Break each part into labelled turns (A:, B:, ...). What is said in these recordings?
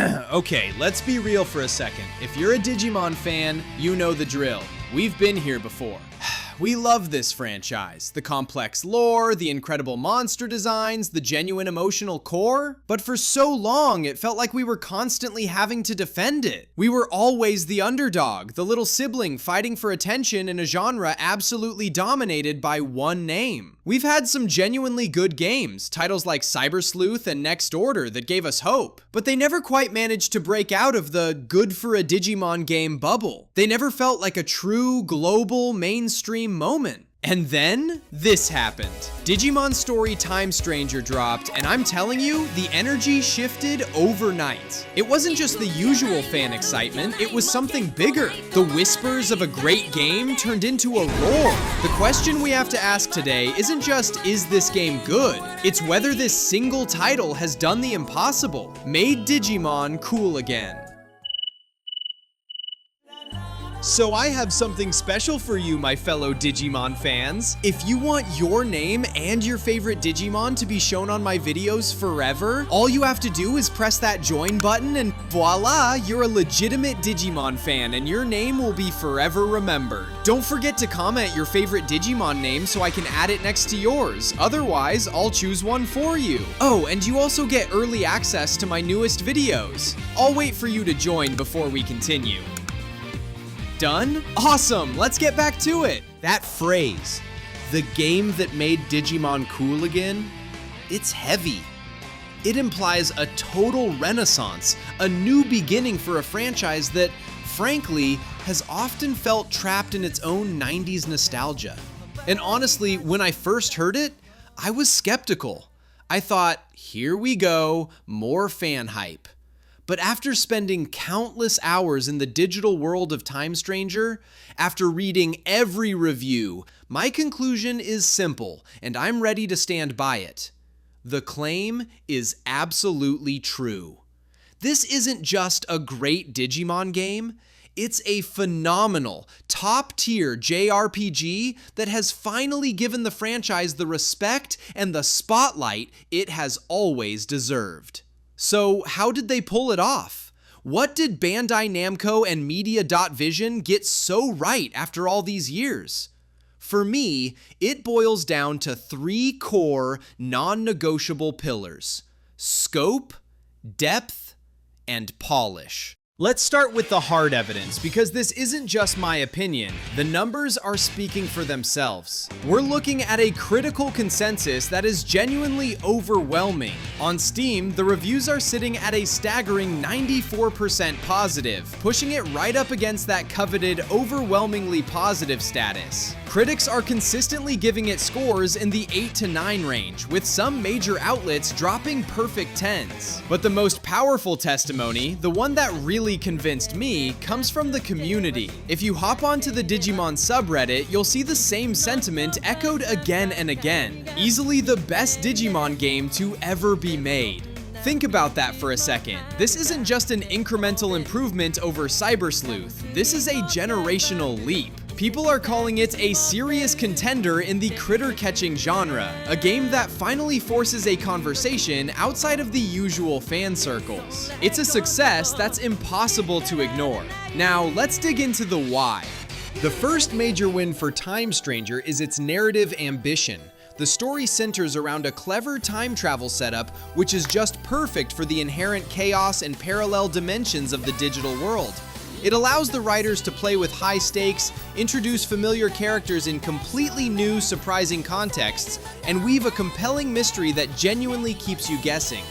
A: Okay, let's be real for a second. If you're a Digimon fan, you know the drill. We've been here before. We love this franchise. The complex lore, the incredible monster designs, the genuine emotional core. But for so long, it felt like we were constantly having to defend it. We were always the underdog, the little sibling fighting for attention in a genre absolutely dominated by one name. We've had some genuinely good games, titles like Cyber Sleuth and Next Order that gave us hope, but they never quite managed to break out of the good for a Digimon game bubble. They never felt like a true global mainstream moment. And then this happened. Digimon Story Time Stranger dropped, and I'm telling you, the energy shifted overnight. It wasn't just the usual fan excitement, it was something bigger. The whispers of a great game turned into a roar. The question we have to ask today isn't just, is this game good? It's whether this single title has done the impossible, made Digimon cool again. So I have something special for you, my fellow Digimon fans. If you want your name and your favorite Digimon to be shown on my videos forever, all you have to do is press that join button and voila, you're a legitimate Digimon fan and your name will be forever remembered. Don't forget to comment your favorite Digimon name so I can add it next to yours. Otherwise, I'll choose one for you. Oh, and you also get early access to my newest videos. I'll wait for you to join before we continue. Done? Awesome, let's get back to it. That phrase, the game that made Digimon cool again, it's heavy. It implies a total renaissance, a new beginning for a franchise that, frankly, has often felt trapped in its own 90s nostalgia. And honestly, when I first heard it, I was skeptical. I thought, here we go, more fan hype. But after spending countless hours in the digital world of Time Stranger, after reading every review, my conclusion is simple, and I'm ready to stand by it. The claim is absolutely true. This isn't just a great Digimon game, it's a phenomenal, top-tier JRPG that has finally given the franchise the respect and the spotlight it has always deserved. So how did they pull it off? What did Bandai Namco and Media.Vision get so right after all these years? For me, it boils down to three core, non-negotiable pillars: scope, depth, and polish. Let's start with the hard evidence, because this isn't just my opinion. The numbers are speaking for themselves. We're looking at a critical consensus that is genuinely overwhelming. On Steam, the reviews are sitting at a staggering 94% positive, pushing it right up against that coveted overwhelmingly positive status. Critics are consistently giving it scores in the 8 to 9 range, with some major outlets dropping perfect 10s. But the most powerful testimony, the one that really convinced me, comes from the community. If you hop onto the Digimon subreddit, you'll see the same sentiment echoed again and again. Easily the best Digimon game to ever be made. Think about that for a second. This isn't just an incremental improvement over Cyber Sleuth. This is a generational leap. People are calling it a serious contender in the critter-catching genre, a game that finally forces a conversation outside of the usual fan circles. It's a success that's impossible to ignore. Now, let's dig into the why. The first major win for Time Stranger is its narrative ambition. The story centers around a clever time travel setup, which is just perfect for the inherent chaos and parallel dimensions of the digital world. It allows the writers to play with high stakes, introduce familiar characters in completely new, surprising contexts, and weave a compelling mystery that genuinely keeps you guessing.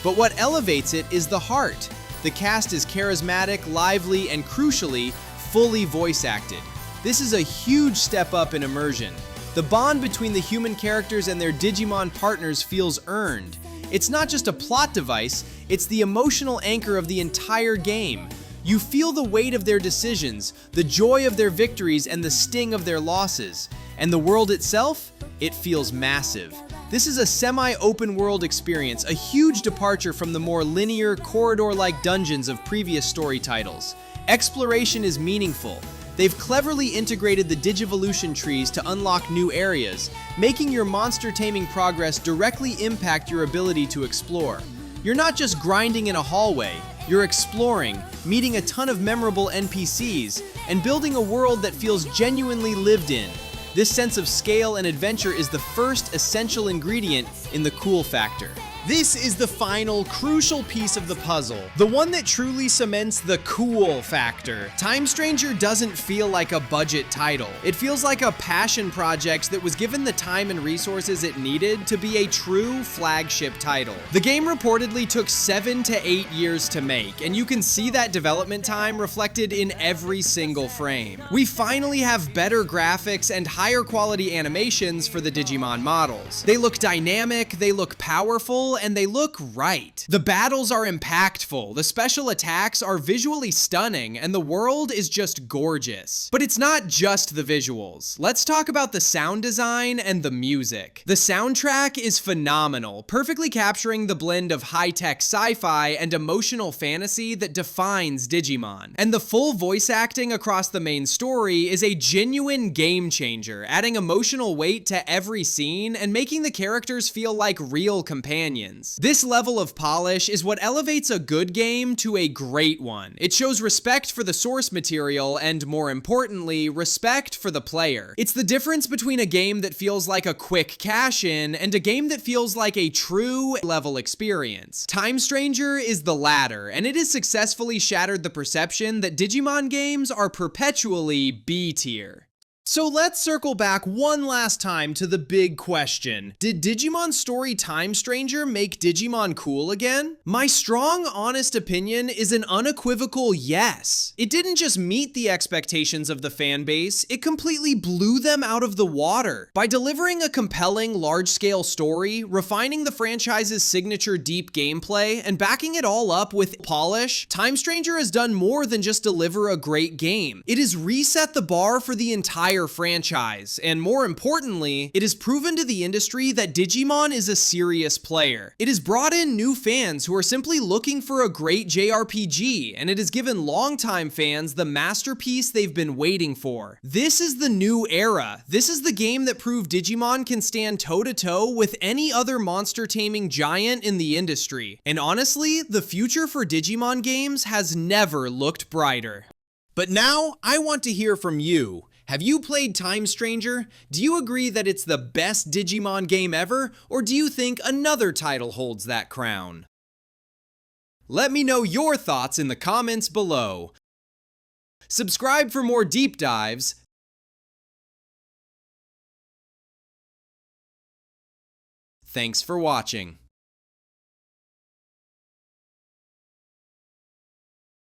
A: But what elevates it is the heart. The cast is charismatic, lively, and crucially, fully voice acted. This is a huge step up in immersion. The bond between the human characters and their Digimon partners feels earned. It's not just a plot device, it's the emotional anchor of the entire game. You feel the weight of their decisions, the joy of their victories, and the sting of their losses. And the world itself? It feels massive. This is a semi-open world experience, a huge departure from the more linear, corridor-like dungeons of previous story titles. Exploration is meaningful. They've cleverly integrated the Digivolution trees to unlock new areas, making your monster taming progress directly impact your ability to explore. You're not just grinding in a hallway, You're exploring, meeting a ton of memorable NPCs, and building a world that feels genuinely lived in. This sense of scale and adventure is the first essential ingredient in the cool factor. This is the final, crucial piece of the puzzle, the one that truly cements the cool factor. Time Stranger doesn't feel like a budget title. It feels like a passion project that was given the time and resources it needed to be a true flagship title. The game reportedly took 7 to 8 years to make, and you can see that development time reflected in every single frame. We finally have better graphics and higher quality animations for the Digimon models. They look dynamic, they look powerful, and they look right. The battles are impactful, the special attacks are visually stunning, and the world is just gorgeous. But it's not just the visuals. Let's talk about the sound design and the music. The soundtrack is phenomenal, perfectly capturing the blend of high-tech sci-fi and emotional fantasy that defines Digimon. And the full voice acting across the main story is a genuine game changer, adding emotional weight to every scene and making the characters feel like real companions. This level of polish is what elevates a good game to a great one. It shows respect for the source material and, more importantly, respect for the player. It's the difference between a game that feels like a quick cash-in and a game that feels like a true level experience. Time Stranger is the latter, and it has successfully shattered the perception that Digimon games are perpetually B-tier. So let's circle back one last time to the big question. Did Digimon story Time Stranger make Digimon cool again? My strong, honest opinion is an unequivocal yes. It didn't just meet the expectations of the fan base, it completely blew them out of the water. By delivering a compelling, large-scale story, refining the franchise's signature deep gameplay, and backing it all up with polish, Time Stranger has done more than just deliver a great game. It has reset the bar for the entire franchise, and more importantly, it has proven to the industry that Digimon is a serious player. It has brought in new fans who are simply looking for a great JRPG, and it has given longtime fans the masterpiece they've been waiting for. This is the new era. This is the game that proved Digimon can stand toe-to-toe with any other monster-taming giant in the industry. And honestly, the future for Digimon games has never looked brighter. But now, I want to hear from you. Have you played Time Stranger? Do you agree that it's the best Digimon game ever, or do you think another title holds that crown? Let me know your thoughts in the comments below. Subscribe for more deep dives. Thanks for watching.